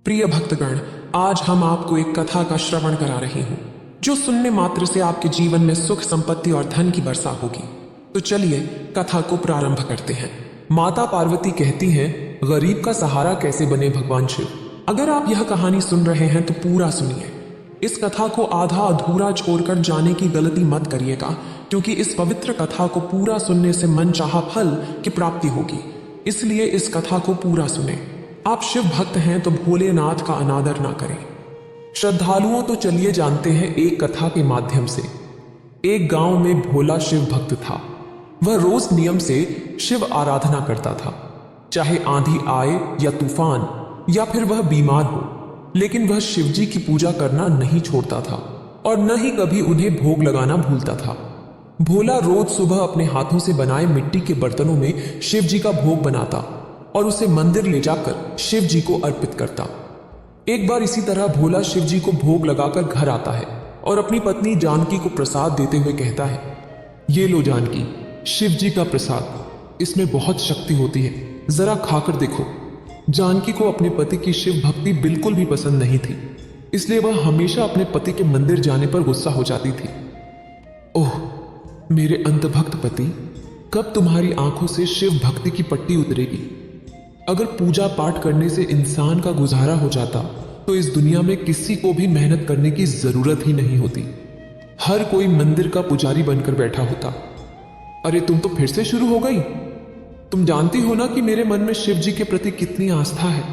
प्रिय भक्तगण, आज हम आपको एक कथा का श्रवण करा रहे हूँ जो सुनने मात्र से आपके जीवन में सुख, संपत्ति और धन की वर्षा होगी। तो चलिए कथा को प्रारंभ करते हैं। माता पार्वती कहती हैं, गरीब का सहारा कैसे बने भगवान शिव। अगर आप यह कहानी सुन रहे हैं तो पूरा सुनिए। इस कथा को आधा अधूरा छोड़कर जाने की गलती मत करिएगा, क्योंकि इस पवित्र कथा को पूरा सुनने से मन चाहा फल की प्राप्ति होगी। इसलिए इस कथा को पूरा सुने। आप शिव भक्त हैं तो भोलेनाथ का अनादर ना करें। श्रद्धालुओं, तो चलिए जानते हैं एक कथा के माध्यम से। एक गांव में भोला शिव भक्त था। वह रोज नियम से शिव आराधना करता था, चाहे आंधी आए या तूफान या फिर वह बीमार हो, लेकिन वह शिव जी की पूजा करना नहीं छोड़ता था और न ही कभी उन्हें भोग लगाना भूलता था। भोला रोज सुबह अपने हाथों से बनाए मिट्टी के बर्तनों में शिव जी का भोग बनाता और उसे मंदिर ले जाकर शिव जी को अर्पित करता। एक बार इसी तरह भोला शिव जी को भोग लगाकर घर आता है और अपनी पत्नी जानकी को प्रसाद देते हुए कहता है, ये लो जानकी, शिव जी का प्रसाद, इसमें बहुत शक्ति होती है, जरा खाकर देखो। जानकी को अपने पति की शिव भक्ति बिल्कुल भी पसंद नहीं थी, इसलिए वह हमेशा अपने पति के मंदिर जाने पर गुस्सा हो जाती थी। ओह मेरे अंतभक्त पति, कब तुम्हारी आंखों से शिव भक्ति की पट्टी उतरेगी। अगर पूजा पाठ करने से इंसान का गुजारा हो जाता तो इस दुनिया में किसी को भी मेहनत करने की जरूरत ही नहीं होती। हर कोई मंदिर का पुजारी बनकर बैठा होता। अरे तुम तो फिर से शुरू हो गई। तुम जानती हो ना कि मेरे मन में शिव जी के प्रति कितनी आस्था है।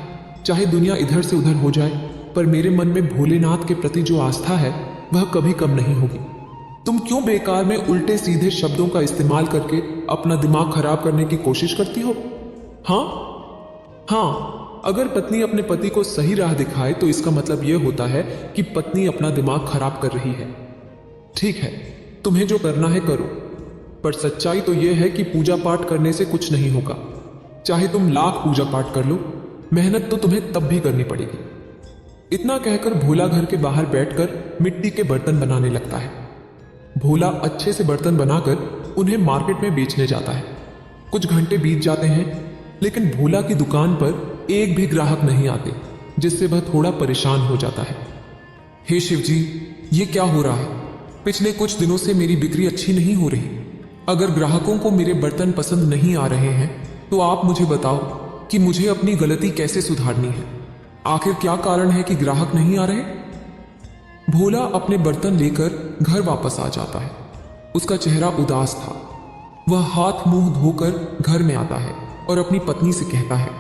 चाहे दुनिया इधर से उधर हो जाए, पर मेरे मन में भोलेनाथ के प्रति जो आस्था है वह कभी कम नहीं होगी। तुम क्यों बेकार में उल्टे सीधे शब्दों का इस्तेमाल करके अपना दिमाग खराब करने की कोशिश करती हो। हाँ, अगर पत्नी अपने पति को सही राह दिखाए तो इसका मतलब यह होता है कि पत्नी अपना दिमाग खराब कर रही है। ठीक है, तुम्हें जो करना है करो, पर सच्चाई तो यह है कि पूजा पाठ करने से कुछ नहीं होगा। चाहे तुम लाख पूजा पाठ कर लो, मेहनत तो तुम्हें तब भी करनी पड़ेगी। इतना कहकर भोला घर के बाहर बैठकर मिट्टी के बर्तन बनाने लगता है। भोला अच्छे से बर्तन बनाकर उन्हें मार्केट में बेचने जाता है। कुछ घंटे बीत जाते हैं, लेकिन भोला की दुकान पर एक भी ग्राहक नहीं आते, जिससे वह थोड़ा परेशान हो जाता है। हे शिव जी, ये क्या हो रहा है? पिछले कुछ दिनों से मेरी बिक्री अच्छी नहीं हो रही। अगर ग्राहकों को मेरे बर्तन पसंद नहीं आ रहे हैं तो आप मुझे बताओ कि मुझे अपनी गलती कैसे सुधारनी है। आखिर क्या कारण है कि ग्राहक नहीं आ रहे? भोला अपने बर्तन लेकर घर वापस आ जाता है। उसका चेहरा उदास था। वह हाथ मुंह धोकर घर में आता है और अपनी पत्नी से कहता है,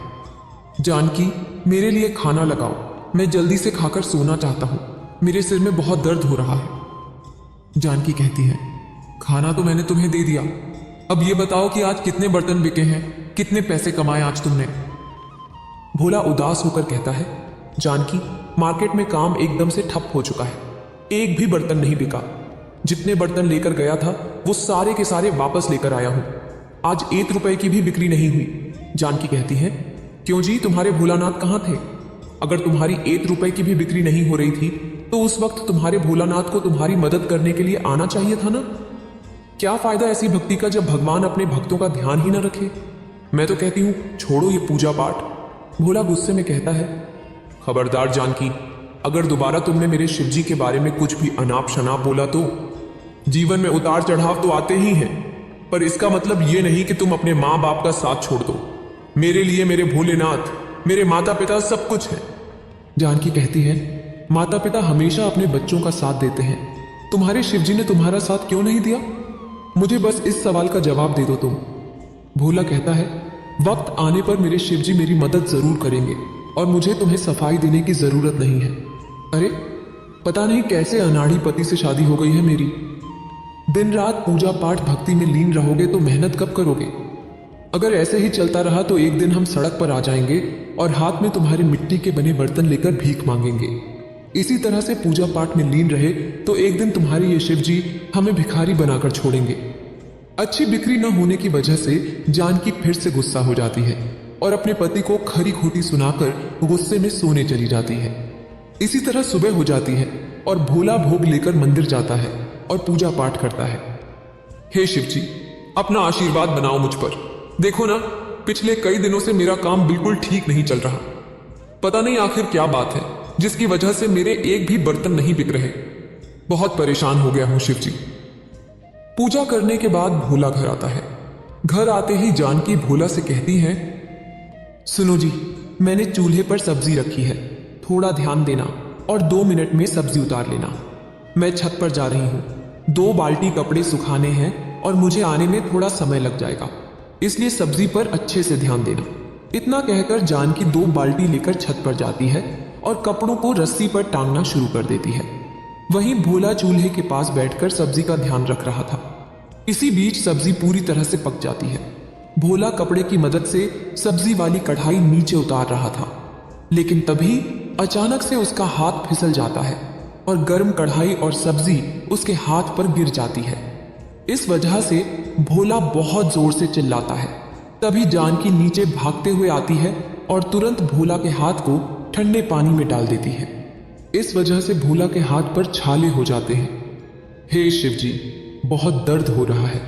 जानकी, मेरे लिए खाना लगाओ, मैं जल्दी से खाकर सोना चाहता हूं, मेरे सिर में बहुत दर्द हो रहा है। जानकी कहती है, खाना तो मैंने तुम्हें दे दिया, अब ये बताओ कि आज कितने बर्तन बिके हैं, कितने पैसे कमाए आज तुमने। भोला उदास होकर कहता है, जानकी, मार्केट में काम एकदम से ठप हो चुका है, एक भी बर्तन नहीं बिका। जितने बर्तन लेकर गया था वो सारे के सारे वापस लेकर आया हूं। आज 1 रुपए की भी बिक्री नहीं हुई। जानकी कहती है, क्यों जी, तुम्हारे भोलानाथ कहाँ थे? अगर तुम्हारी 1 रुपए की भी बिक्री नहीं हो रही थी तो उस वक्त तुम्हारे भोलानाथ को तुम्हारी मदद करने के लिए आना चाहिए था ना। क्या फायदा ऐसी भक्ति का जब भगवान अपने भक्तों का ध्यान ही ना रखे। मैं तो कहती हूं छोड़ो ये पूजा पाठ। भोला गुस्से में कहता है, खबरदार जानकी, अगर दोबारा तुमने मेरे शिव जी के बारे में कुछ भी अनाप शनाप बोला तो जीवन में उतार चढ़ाव तो आते ही हैं, पर इसका मतलब ये नहीं कि तुम अपने माँ बाप का साथ छोड़ दो। मेरे लिए मेरे भोलेनाथ, मेरे माता पिता सब कुछ है। जानकी कहती है, माता पिता हमेशा अपने बच्चों का साथ देते हैं, तुम्हारे शिवजी ने तुम्हारा साथ क्यों नहीं दिया? मुझे बस इस सवाल का जवाब दे दो तुम। भोला कहता है, वक्त आने पर मेरे शिवजी मेरी मदद जरूर करेंगे और मुझे तुम्हें सफाई देने की जरूरत नहीं है। अरे पता नहीं कैसे अनाड़ी पति से शादी हो गई है मेरी। दिन रात पूजा पाठ भक्ति में लीन रहोगे तो मेहनत कब करोगे? अगर ऐसे ही चलता रहा तो एक दिन हम सड़क पर आ जाएंगे और हाथ में तुम्हारे मिट्टी के बने बर्तन लेकर भीख मांगेंगे। इसी तरह से पूजा पाठ में लीन रहे तो एक दिन तुम्हारे ये शिव जी हमें भिखारी बनाकर छोड़ेंगे। अच्छी बिक्री न होने की वजह से जानकी फिर से गुस्सा हो जाती है और अपने पति को खरी खोटी सुनाकर गुस्से में सोने चली जाती है। इसी तरह सुबह हो जाती है और भोला भोग लेकर मंदिर जाता है और पूजा पाठ करता है। हे शिव जी, अपना आशीर्वाद बनाओ मुझ पर। देखो ना, पिछले कई दिनों से मेरा काम बिल्कुल ठीक नहीं चल रहा। पता नहीं आखिर क्या बात है जिसकी वजह से मेरे एक भी बर्तन नहीं बिक रहे। बहुत परेशान हो गया हूं शिव जी। पूजा करने के बाद भोला घर आता है। घर आते ही जानकी भोला से कहती है, सुनो जी, मैंने चूल्हे पर सब्जी रखी है, थोड़ा ध्यान देना और 2 मिनट में सब्जी उतार लेना। मैं छत पर जा रही हूं, 2 बाल्टी कपड़े सुखाने हैं और मुझे आने में थोड़ा समय लग जाएगा, इसलिए सब्जी पर अच्छे से ध्यान देना। इतना कहकर जानकी 2 बाल्टी लेकर छत पर जाती है और कपड़ों को रस्सी पर टांगना शुरू कर देती है। वहीं भोला चूल्हे के पास बैठकर सब्जी का ध्यान रख रहा था। इसी बीच सब्जी पूरी तरह से पक जाती है। भोला कपड़े की मदद से सब्जी वाली कढ़ाई नीचे उतार रहा था, लेकिन तभी अचानक से उसका हाथ फिसल जाता है और गर्म कढ़ाई और सब्जी उसके हाथ पर गिर जाती है। इस वजह से भोला बहुत जोर से चिल्लाता है। तभी जानकी नीचे भागते हुए आती है और तुरंत भोला के हाथ को ठंडे पानी में डाल देती है। इस वजह से भोला के हाथ पर छाले हो जाते हैं। हे शिव जी, बहुत दर्द हो रहा है,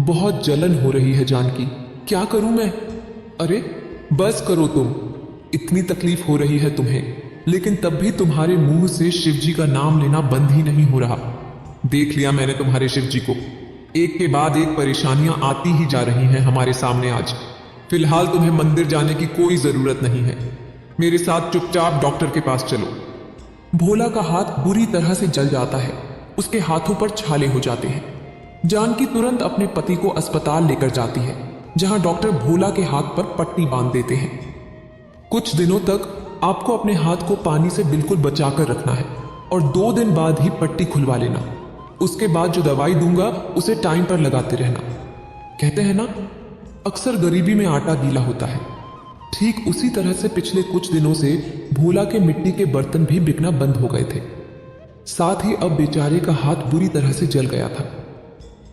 बहुत जलन हो रही है जानकी, क्या करूं मैं? अरे बस करो तुम, इतनी तकलीफ हो रही है तुम्हें, लेकिन तब भी तुम्हारे मुंह से शिव जी का नाम लेना बंद ही नहीं हो रहा। देख लिया मैंने तुम्हारे शिव जी को, एक के बाद एक परेशानियां आती ही जा रही हैं हमारे सामने आज। फिलहाल तुम्हें मंदिर जाने की कोई जरूरत नहीं है, मेरे साथ चुपचाप डॉक्टर के पास चलो। भोला का हाथ बुरी तरह से जल जाता है, उसके हाथों पर छाले हो जाते हैं। जानकी तुरंत अपने पति को अस्पताल लेकर जाती है, जहां डॉक्टर भोला के हाथ पर पट्टी बांध देते हैं। कुछ दिनों तक आपको अपने हाथ को पानी से बिल्कुल बचाकर रखना है और 2 दिन बाद ही पट्टी खुलवा लेना। उसके बाद जो दवाई दूंगा उसे टाइम पर लगाते रहना। कहते हैं ना, अक्सर गरीबी में आटा गीला होता है। ठीक उसी तरह से पिछले कुछ दिनों से भोला के मिट्टी के बर्तन भी बिकना बंद हो गए थे। साथ ही अब बेचारे का हाथ बुरी तरह से जल गया था।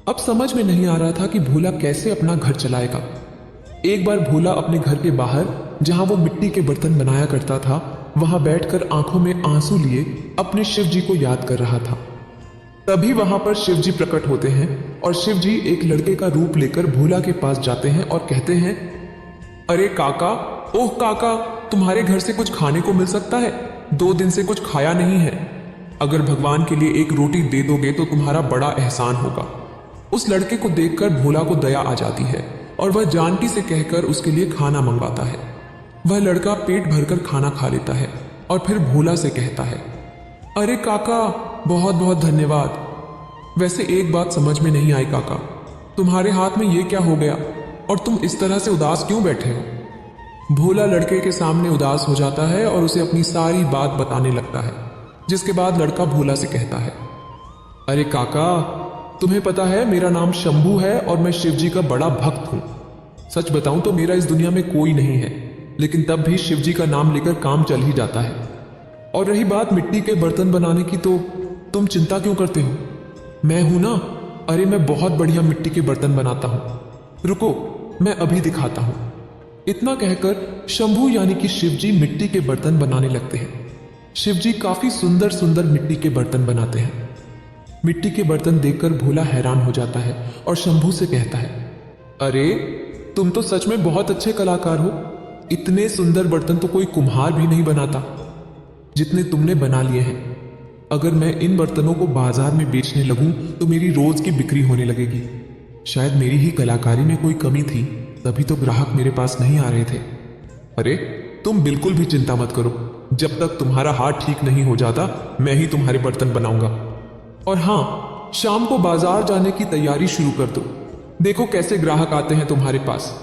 अब समझ में नहीं आ रहा था कि भोला कैसे अपना घर चलाएगा। एक बार भोला अपने घर के बाहर, जहां वो मिट्टी के बर्तन बनाया करता था, वहां बैठकर आंखों में आंसू लिए अपने शिव जी को याद कर रहा था। तभी वहां पर शिव जी प्रकट होते हैं और शिव जी एक लड़के का रूप लेकर भोला के पास जाते हैं और कहते हैं, अरे काका, ओह काका, तुम्हारे घर से कुछ खाने को मिल सकता है? 2 दिन से कुछ खाया नहीं है। अगर भगवान के लिए एक रोटी दे दोगे तो तुम्हारा बड़ा एहसान होगा। उस लड़के को देखकर भोला को दया आ जाती है और वह जानकी से कहकर उसके लिए खाना मंगवाता है। वह लड़का पेट भरकर खाना खा लेता है और फिर भोला से कहता है, अरे काका, बहुत बहुत धन्यवाद। वैसे एक बात समझ में नहीं आई काका, तुम्हारे हाथ में ये क्या हो गया और तुम इस तरह से उदास क्यों बैठे हो? भोला लड़के के सामने उदास हो जाता है और उसे अपनी सारी बात बताने लगता है, जिसके बाद लड़का भोला से कहता है, अरे काका, तुम्हें पता है मेरा नाम शंभू है और मैं शिव जी का बड़ा भक्त हूं। सच बताऊं तो मेरा इस दुनिया में कोई नहीं है, लेकिन तब भी शिव जी का नाम लेकर काम चल ही जाता है। और रही बात मिट्टी के बर्तन बनाने की, तो तुम चिंता क्यों करते हो? मैं हूं ना, अरे मैं बहुत बढ़िया मिट्टी के बर्तन बनाता हूं। रुको, मैं अभी दिखाता हूं। इतना कहकर शंभू यानी कि शिव जी मिट्टी के बर्तन बनाने लगते हैं। शिव जी काफी सुंदर सुंदर मिट्टी के बर्तन बनाते हैं। मिट्टी के बर्तन देखकर भोला हैरान हो जाता है और शंभू से कहता है, अरे तुम तो सच में बहुत अच्छे कलाकार हो। इतने सुंदर बर्तन तो कोई कुम्हार भी नहीं बनाता जितने तुमने बना लिए हैं। अगर मैं इन बर्तनों को बाजार में बेचने लगूं तो मेरी रोज की बिक्री होने लगेगी। शायद मेरी ही कलाकारी में कोई कमी थी, तभी तो ग्राहक मेरे पास नहीं आ रहे थे। अरे तुम बिल्कुल भी चिंता मत करो, जब तक तुम्हारा हाथ ठीक नहीं हो जाता मैं ही तुम्हारे बर्तन बनाऊंगा। और हाँ, शाम को बाजार जाने की तैयारी शुरू कर दो, देखो कैसे ग्राहक आते हैं तुम्हारे पास।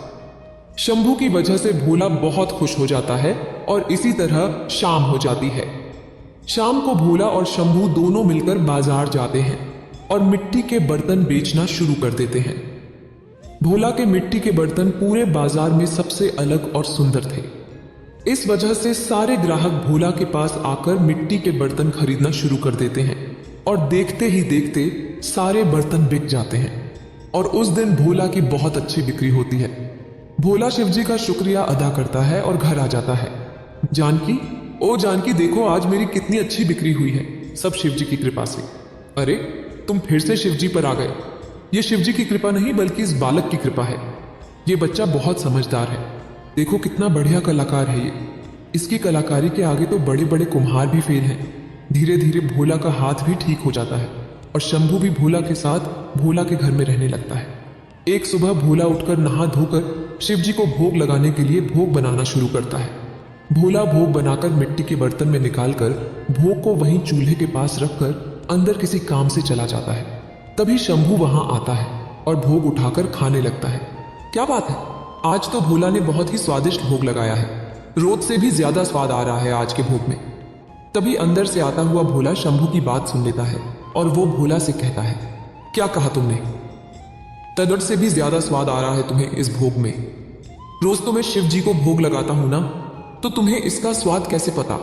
शंभू की वजह से भोला बहुत खुश हो जाता है और इसी तरह शाम हो जाती है। शाम को भोला और शंभू दोनों मिलकर बाजार जाते हैं और मिट्टी के बर्तन बेचना शुरू कर देते हैं। भोला के मिट्टी के बर्तन पूरे बाजार में सबसे अलग और सुंदर थे। इस वजह से सारे ग्राहक भोला के पास आकर मिट्टी के बर्तन खरीदना शुरू कर देते हैं और देखते ही देखते सारे बर्तन बिक जाते हैं और उस दिन भोला की बहुत अच्छी बिक्री होती है। भोला शिवजी का शुक्रिया अदा करता है और घर आ जाता है। जानकी, ओ जानकी, देखो आज मेरी कितनी अच्छी बिक्री हुई है, सब शिवजी की कृपा से। अरे तुम फिर से शिवजी पर आ गए। ये शिवजी की कृपा नहीं बल्कि इस बालक की कृपा है। ये बच्चा बहुत समझदार है, देखो कितना बढ़िया कलाकार है ये। इसकी कलाकारी के आगे तो बड़े बड़े कुम्हार भी फेल हैं। धीरे धीरे भोला का हाथ भी ठीक हो जाता है और शंभू भी भोला के साथ भोला के घर में रहने लगता है। एक सुबह भोला उठकर नहा धोकर शिव जी को भोग लगाने के लिए भोग बनाना शुरू करता है। भोला भोग बनाकर मिट्टी के बर्तन में निकालकर भोग को वहीं चूल्हे के पास रखकर अंदर किसी काम से चला जाता है। तभी शंभू वहां आता है और भोग उठाकर खाने लगता है। क्या बात है, आज तो भोला ने बहुत ही स्वादिष्ट भोग लगाया है। रोज से भी ज्यादा स्वाद आ रहा है आज के भोग में। तभी अंदर से आता हुआ भोला शंभू की बात सुन लेता है और वो भोला से कहता है, क्या कहा तुमने? तदड़ से भी ज्यादा स्वाद आ रहा है तुम्हें इस भोग में। रोज तो मैं शिव जी को भोग लगाता हूं ना, तो तुम्हें इसका स्वाद कैसे पता?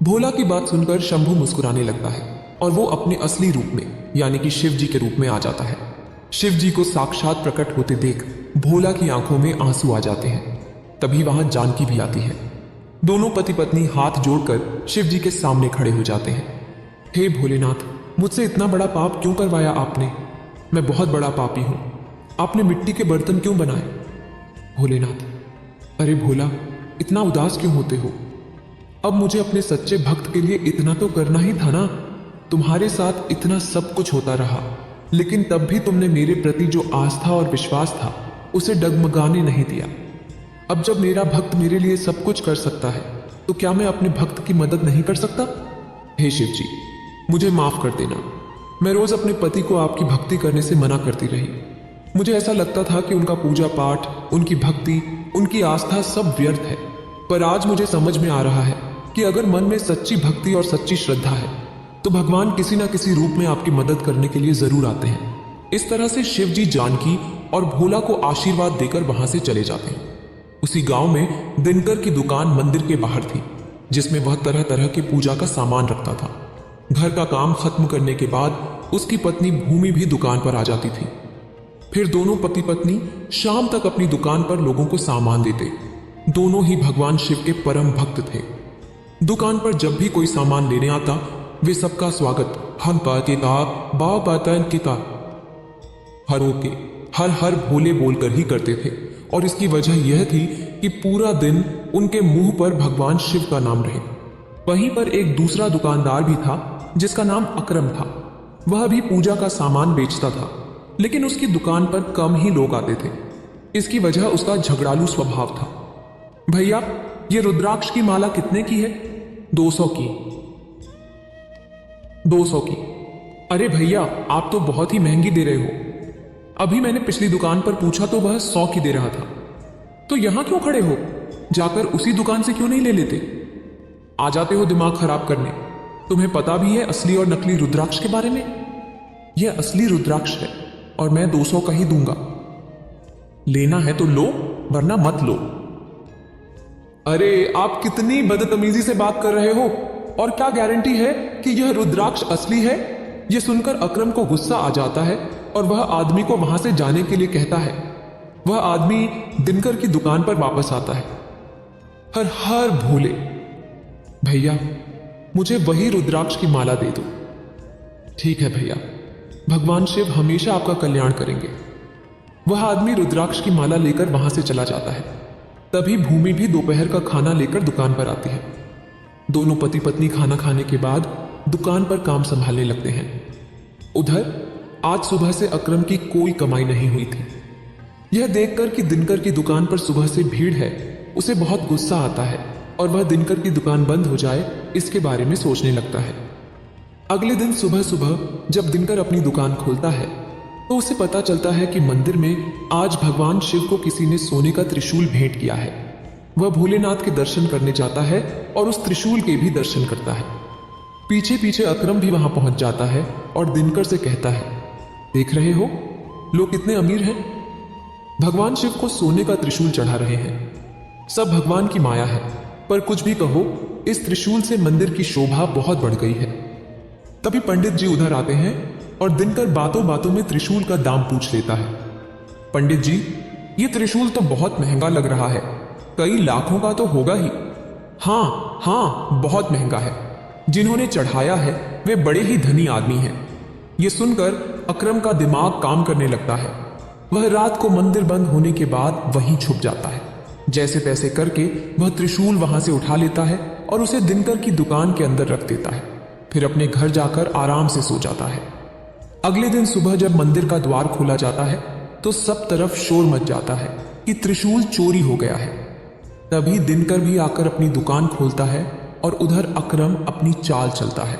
भोला की बात सुनकर शंभू मुस्कुराने लगता है और वो अपने असली रूप में यानी कि शिव जी के रूप में आ जाता है। शिव जी को साक्षात प्रकट होते देख भोला की आंखों में आंसू आ जाते हैं। तभी वहां जानकी भी आती है। दोनों पति पत्नी हाथ जोड़कर शिव जी के सामने खड़े हो जाते हैं। हे भोलेनाथ, मुझसे इतना बड़ा पाप क्यों करवाया आपने? मैं बहुत बड़ा पापी हूं। आपने मिट्टी के बर्तन क्यों बनाए? भोलेनाथ, अरे भोला, इतना उदास क्यों होते हो? अब मुझे अपने सच्चे भक्त के लिए इतना तो करना ही था ना। तुम्हारे साथ इतना सब कुछ होता रहा, लेकिन तब भी तुमने मेरे प्रति जो आस्था और विश्वास था उसे डगमगाने नहीं दिया। अब जब मेरा भक्त मेरे लिए सब कुछ कर सकता है, तो क्या मैं अपने भक्त की मदद नहीं कर सकता? हे शिव जी, मुझे माफ कर देना। मैं रोज अपने पति को आपकी भक्ति करने से मना करती रही। मुझे ऐसा लगता था कि उनका पूजा पाठ, उनकी भक्ति, उनकी आस्था सब व्यर्थ है। पर आज मुझे समझ में आ रहा है कि अगर मन में सच्ची भक्ति और सच्ची श्रद्धा है तो भगवान किसी न किसी रूप में आपकी मदद करने के लिए जरूर आते हैं। इस तरह से शिव जी जानकी और भोला को आशीर्वाद देकर वहां से चले जाते हैं। उसी गांव में दिनकर की दुकान मंदिर के बाहर थी, जिसमें वह तरह तरह के पूजा का सामान रखता था। घर का काम खत्म करने के बाद उसकी पत्नी भूमि भी दुकान पर आ जाती थी। फिर दोनों पति पत्नी शाम तक अपनी दुकान पर लोगों को सामान देते। दोनों ही भगवान शिव के परम भक्त थे। दुकान पर जब भी कोई सामान लेने आता, वे सबका स्वागत हम पातेता बा पातन किता हरों के हर हर भोले बोलकर ही करते थे। और इसकी वजह यह थी कि पूरा दिन उनके मुंह पर भगवान शिव का नाम रहे। वहीं पर एक दूसरा दुकानदार भी था जिसका नाम अकरम था। वह भी पूजा का सामान बेचता था, लेकिन उसकी दुकान पर कम ही लोग आते थे। इसकी वजह उसका झगड़ालू स्वभाव था। भैया, ये रुद्राक्ष की माला कितने की है? 200 की। 200 की? अरे भैया, आप तो बहुत ही महंगी दे रहे हो। अभी मैंने पिछली दुकान पर पूछा तो वह 100 की दे रहा था। तो यहां क्यों खड़े हो? जाकर उसी दुकान से क्यों नहीं ले लेते? आ जाते हो दिमाग खराब करने। तुम्हें पता भी है असली और नकली रुद्राक्ष के बारे में? यह असली रुद्राक्ष है और मैं 200 का ही दूंगा। लेना है तो लो, वरना मत लो। अरे आप कितनी बदतमीजी से बात कर रहे हो? और क्या गारंटी है कि यह रुद्राक्ष असली है? यह सुनकर अकरम को गुस्सा आ जाता है और वह आदमी को वहां से जाने के लिए कहता है। वह आदमी दिनकर की दुकान पर वापस आता है। हर हर भोले। भैया, मुझे वही रुद्राक्ष की माला दे दो। ठीक है भैया, भगवान शिव हमेशा आपका कल्याण करेंगे। वह आदमी रुद्राक्ष की माला लेकर वहां से चला जाता है। तभी भूमि भी दोपहर का खाना लेकर दुकान पर आती है। दोनों पति पत्नी खाना खाने के बाद दुकान पर काम संभालने लगते हैं। उधर आज सुबह से अकरम की कोई कमाई नहीं हुई थी। यह देखकर कि दिनकर की दुकान पर सुबह से भीड़ है, उसे बहुत गुस्सा आता है और वह दिनकर की दुकान बंद हो जाए इसके बारे में सोचने लगता है। अगले दिन सुबह सुबह जब दिनकर अपनी दुकान खोलता है तो उसे पता चलता है कि मंदिर में आज भगवान शिव को किसी ने सोने का त्रिशूल भेंट किया है। वह भोलेनाथ के दर्शन करने जाता है और उस त्रिशूल के भी दर्शन करता है। पीछे पीछे अकरम भी वहां पहुंच जाता है और दिनकर से कहता है, देख रहे हो लोग कितने अमीर हैं? भगवान शिव को सोने का त्रिशूल चढ़ा रहे हैं। सब भगवान की माया है, पर कुछ भी कहो, इस त्रिशूल से मंदिर की शोभा बहुत बढ़ गई है। तभी पंडित जी उधर आते हैं और दिनकर बातों बातों में त्रिशूल का दाम पूछ लेता है। पंडित जी, ये त्रिशूल तो बहुत महंगा लग रहा है, कई लाखों का तो होगा ही। हाँ, बहुत महंगा है। जिन्होंने चढ़ाया है वे बड़े ही धनी आदमी हैं। ये सुनकर अकरम का दिमाग काम करने लगता है। वह रात को मंदिर बंद होने के बाद वहीं छुप जाता है। जैसे तैसे करके वह त्रिशूल वहां से उठा लेता है और उसे दिनकर की दुकान के अंदर रख देता है। फिर अपने घर जाकर आराम से सो जाता है। अगले दिन सुबह जब मंदिर का द्वार खोला जाता है तो सब तरफ शोर मच जाता है कि त्रिशूल चोरी हो गया है। तभी दिनकर भी आकर अपनी दुकान खोलता है और उधर अकरम अपनी चाल चलता है।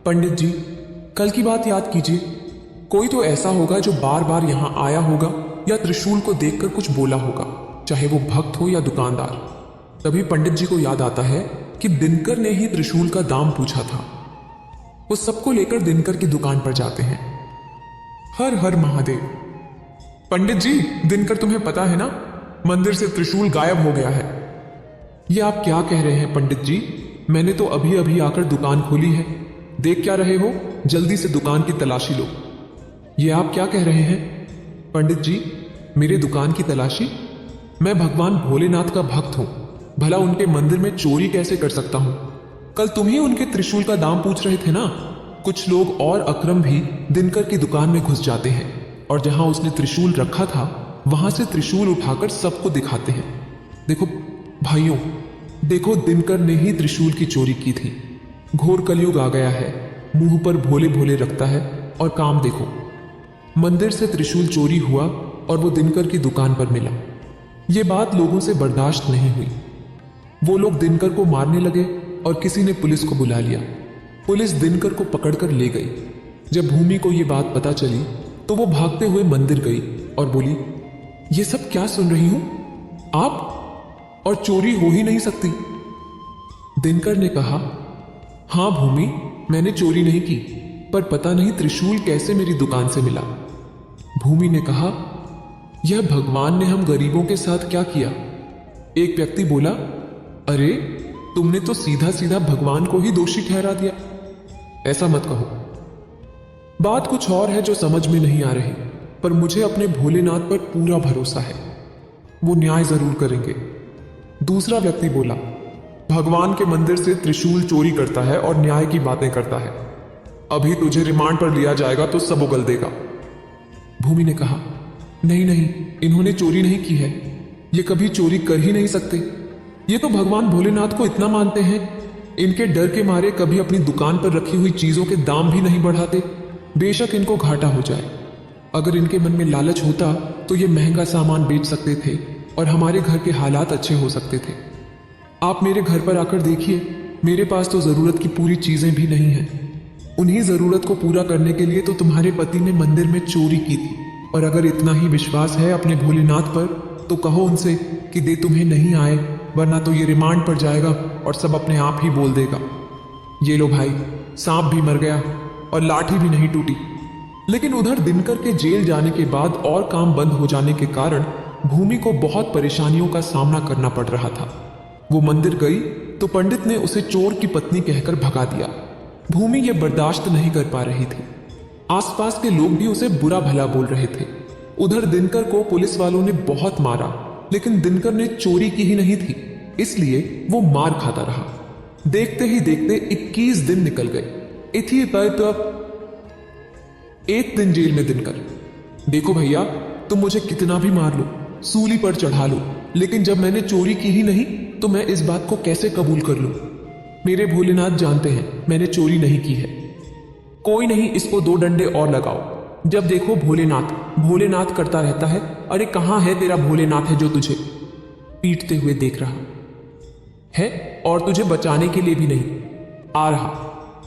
पंडित जी, कल की बात याद कीजिए। कोई तो ऐसा होगा जो बार बार यहां आया होगा या त्रिशूल को देखकर कुछ बोला होगा, चाहे वो भक्त हो या दुकानदार। तभी पंडित जी को याद आता है कि दिनकर ने ही त्रिशूल का दाम पूछा था। वो सबको लेकर दिनकर की दुकान पर जाते हैं। हर हर महादेव। पंडित जी, दिनकर, तुम्हें पता है ना, मंदिर से त्रिशूल गायब हो गया है। ये आप क्या कह रहे हैं पंडित जी? मैंने तो अभी अभी आकर दुकान खोली है। देख क्या रहे हो? जल्दी से दुकान की तलाशी लो। ये आप क्या कह रहे हैं पंडित जी? मेरे दुकान की तलाशी? मैं भगवान भोलेनाथ का भक्त हूं, भला उनके मंदिर में चोरी कैसे कर सकता हूं? कल तुम ही उनके त्रिशूल का दाम पूछ रहे थे ना। कुछ लोग और अकरम भी दिनकर की दुकान में घुस जाते हैं और जहां उसने त्रिशूल रखा था वहां से त्रिशूल उठाकर सबको दिखाते हैं। देखो भाइयों, देखो, दिनकर ने ही त्रिशूल की चोरी की थी। घोर कलयुग आ गया है, मुंह पर भोले भोले रखता है और काम देखो। मंदिर से त्रिशूल चोरी हुआ और वो दिनकर की दुकान पर मिला। ये बात लोगों से बर्दाश्त नहीं हुई। वो लोग दिनकर को मारने लगे और किसी ने पुलिस को बुला लिया। पुलिस दिनकर को पकड़कर ले गई। जब भूमि को ये बात पता चली तो वो भागते हुए मंदिर गई और बोली, ये सब क्या सुन रही हूं आप? और चोरी हो ही नहीं सकती। दिनकर ने कहा, हां भूमि, मैंने चोरी नहीं की, पर पता नहीं त्रिशूल कैसे मेरी दुकान से मिला। भूमि ने कहा, यह भगवान ने हम गरीबों के साथ क्या किया? एक व्यक्ति बोला, अरे तुमने तो सीधा सीधा भगवान को ही दोषी ठहरा दिया। ऐसा मत कहो। बात कुछ और है जो समझ में नहीं आ रही, पर मुझे अपने भोलेनाथ पर पूरा भरोसा है, वो न्याय जरूर करेंगे। दूसरा व्यक्ति बोला, भगवान के मंदिर से त्रिशूल चोरी करता है और न्याय की बातें करता है। अभी तुझे रिमांड पर लिया जाएगा तो सब उगल देगा। भूमि ने कहा, नहीं नहीं, इन्होंने चोरी नहीं की है, ये कभी चोरी कर ही नहीं सकते। ये तो भगवान भोलेनाथ को इतना मानते हैं, इनके डर के मारे कभी अपनी दुकान पर रखी हुई चीजों के दाम भी नहीं बढ़ाते, बेशक इनको घाटा हो जाए। अगर इनके मन में लालच होता तो ये महंगा सामान बेच सकते थे और हमारे घर के हालात अच्छे हो सकते थे। आप मेरे घर पर आकर देखिए, मेरे पास तो जरूरत की पूरी चीजें भी नहीं हैं। उन्हीं जरूरत को पूरा करने के लिए तो तुम्हारे पति ने मंदिर में चोरी की थी। और अगर इतना ही विश्वास है अपने भोलेनाथ पर तो कहो उनसे कि दे तुम्हें नहीं आए, वरना तो ये रिमांड पर जाएगा और सब अपने आप ही बोल देगा। ये लो भाई, सांप भी मर गया और लाठी भी नहीं टूटी। लेकिन उधर दिनकर के जेल जाने के बाद और काम बंद हो जाने के कारण भूमि को बहुत परेशानियों का सामना करना पड़ रहा था। वो मंदिर गई तो पंडित ने उसे चोर की पत्नी कहकर भगा दिया। भूमि ये बर्दाश्त नहीं कर पा रही थी। आसपास के लोग भी उसे बुरा भला बोल रहे थे। उधर दिनकर को पुलिस वालों ने बहुत मारा, लेकिन दिनकर ने चोरी की ही नहीं थी, इसलिए वो मार खाता रहा। देखते ही देखते 21 दिन निकल गए। इसी पर एक दिन जेल में दिनकर, देखो भैया, तुम मुझे कितना भी मार लो, सूली पर चढ़ा लो, लेकिन जब मैंने चोरी की ही नहीं तो मैं इस बात को कैसे कबूल कर लूं? मेरे भोलेनाथ जानते हैं मैंने चोरी नहीं की है। कोई नहीं, इसको 2 डंडे और लगाओ। जब देखो भोलेनाथ भोलेनाथ करता रहता है। अरे कहां है तेरा भोलेनाथ है जो तुझे पीटते हुए देख रहा है और तुझे बचाने के लिए भी नहीं आ रहा।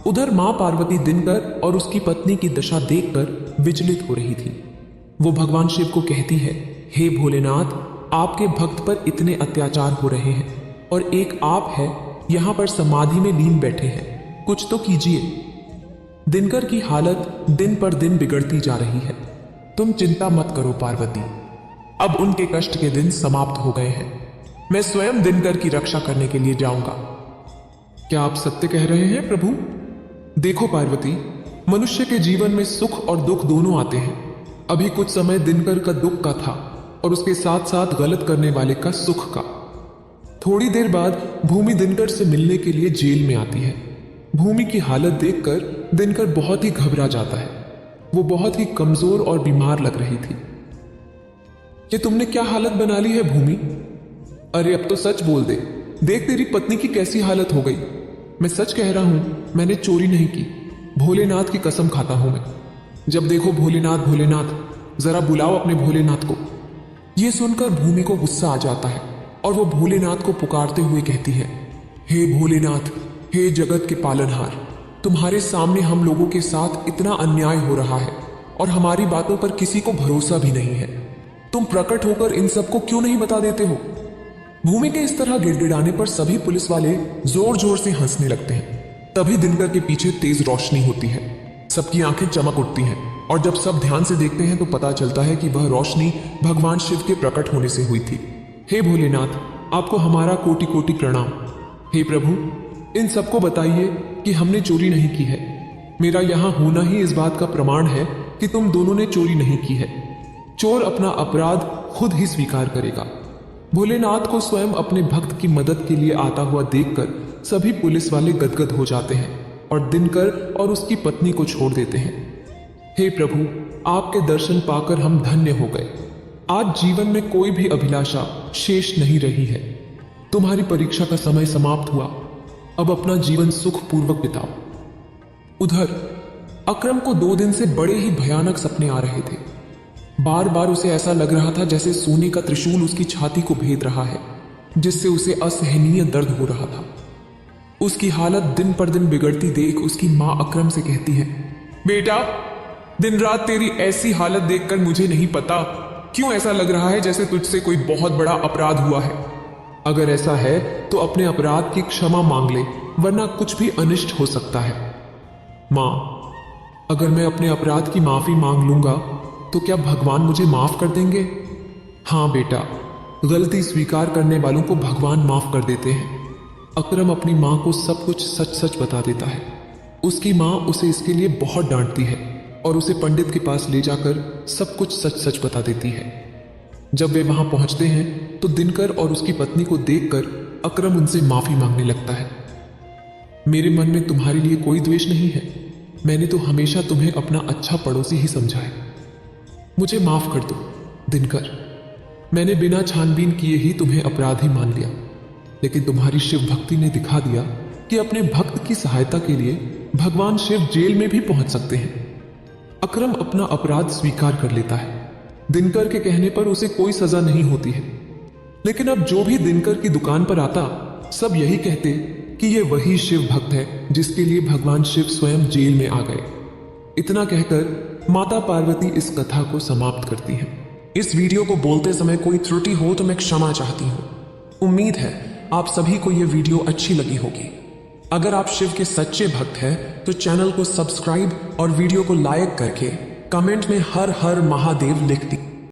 उधर मां पार्वती दिनकर और उसकी पत्नी की दशा देखकर विचलित हो रही थी। वो भगवान शिव को कहती है, हे भोलेनाथ, आपके भक्त पर इतने अत्याचार हो रहे हैं और एक आप है यहां पर समाधि में लीन बैठे हैं, कुछ तो कीजिए। दिनकर की हालत दिन पर दिन बिगड़ती जा रही है। तुम चिंता मत करो पार्वती, अब उनके कष्ट के दिन समाप्त हो गए हैं। मैं स्वयं दिनकर की रक्षा करने के लिए जाऊंगा। क्या आप सत्य कह रहे हैं प्रभु? देखो पार्वती, मनुष्य के जीवन में सुख और दुख दोनों आते हैं। अभी कुछ समय दिनकर का दुख का था और उसके साथ साथ गलत करने वाले का सुख का। थोड़ी देर बाद भूमि दिनकर से मिलने के लिए जेल में आती है। भूमि की हालत देखकर दिनकर बहुत ही घबरा जाता है। वो बहुत ही कमजोर और बीमार लग रही थी। ये तुमने क्या हालत बना ली है भूमि? अरे अब तो सच बोल दे, देख तेरी पत्नी की कैसी हालत हो गई। मैं सच कह रहा हूं, मैंने चोरी नहीं की। भोलेनाथ की कसम खाता हूं मैं। जब देखो भोलेनाथ भोलेनाथ, जरा बुलाओ अपने भोलेनाथ को। यह सुनकर भूमि को गुस्सा आ जाता है और वो भोलेनाथ को पुकारते हुए कहती है, हे भोलेनाथ, हे जगत के पालनहार, तुम्हारे सामने हम लोगों के साथ इतना अन्याय हो रहा है और हमारी बातों पर किसी को भरोसा भी नहीं है। तुम प्रकट होकर इन सबको क्यों नहीं बता देते हो? भूमि के इस तरह गिड़गिड़ाने पर सभी पुलिस वाले जोर जोर से हंसने लगते हैं। तभी दिनकर के पीछे तेज रोशनी होती है, सबकी आंखें चमक उठती हैं और जब सब ध्यान से देखते हैं तो पता चलता है कि वह रोशनी भगवान शिव के प्रकट होने से हुई थी। हे भोलेनाथ, आपको हमारा कोटि कोटि प्रणाम। हे प्रभु, इन सबको बताइए कि हमने चोरी नहीं की है। मेरा यहां होना ही इस बात का प्रमाण है कि तुम दोनों ने चोरी नहीं की है। चोर अपना अपराध खुद ही स्वीकार करेगा। भोलेनाथ को स्वयं अपने भक्त की मदद के लिए आता हुआ देखकर सभी पुलिस वाले गदगद हो जाते हैं और दिनकर और उसकी पत्नी को छोड़ देते हैं। हे प्रभु, आपके दर्शन पाकर हम धन्य हो गए। आज जीवन में कोई भी अभिलाषा शेष नहीं रही है। तुम्हारी परीक्षा का समय समाप्त हुआ, अब अपना जीवन सुखपूर्वक बिताओ। उधर अकरम को 2 दिन से बड़े ही भयानक सपने आ रहे थे। बार बार उसे ऐसा लग रहा था जैसे सोने का त्रिशूल उसकी छाती को भेद रहा है, जिससे उसे असहनीय दर्द हो रहा था। उसकी हालत दिन पर दिन बिगड़ती देख उसकी मां अकरम से कहती है, बेटा, दिन रात तेरी ऐसी हालत देखकर मुझे नहीं पता क्यों ऐसा लग रहा है जैसे तुझसे कोई बहुत बड़ा अपराध हुआ है। अगर ऐसा है तो अपने अपराध की क्षमा मांग ले, वरना कुछ भी अनिष्ट हो सकता है। मां, अगर मैं अपने अपराध की माफी मांग लूंगा तो क्या भगवान मुझे माफ कर देंगे? हाँ बेटा, गलती स्वीकार करने वालों को भगवान माफ कर देते हैं। अकरम अपनी मां को सब कुछ सच सच बता देता है। उसकी मां उसे इसके लिए बहुत डांटती है और उसे पंडित के पास ले जाकर सब कुछ सच सच बता देती है। जब वे वहां पहुंचते हैं तो दिनकर और उसकी पत्नी को देखकर अकरम उनसे माफी मांगने लगता है। मेरे मन में तुम्हारे लिए कोई द्वेष नहीं है। मैंने तो हमेशा तुम्हें अपना अच्छा पड़ोसी ही समझा है। मुझे माफ कर दो दिनकर। मैंने बिना छानबीन किए ही तुम्हें अपराधी मान लिया, लेकिन तुम्हारी शिव भक्ति ने दिखा दिया कि अपने भक्त की सहायता के लिए भगवान शिव जेल में भी पहुंच सकते हैं। अकरम अपना अपराध स्वीकार कर लेता है। दिनकर के कहने पर उसे कोई सजा नहीं होती है, लेकिन अब जो भी दिनकर की दुकान पर आता सब यही कहते कि ये वही शिव भक्त है जिसके लिए भगवान शिव स्वयं जेल में आ गए। इतना कहकर माता पार्वती इस कथा को समाप्त करती हैं। इस वीडियो को बोलते समय कोई त्रुटि हो तो मैं क्षमा चाहती हूँ। उम्मीद है आप सभी को यह वीडियो अच्छी लगी होगी। अगर आप शिव के सच्चे भक्त हैं तो चैनल को सब्सक्राइब और वीडियो को लाइक करके कमेंट में हर हर महादेव लिख दी।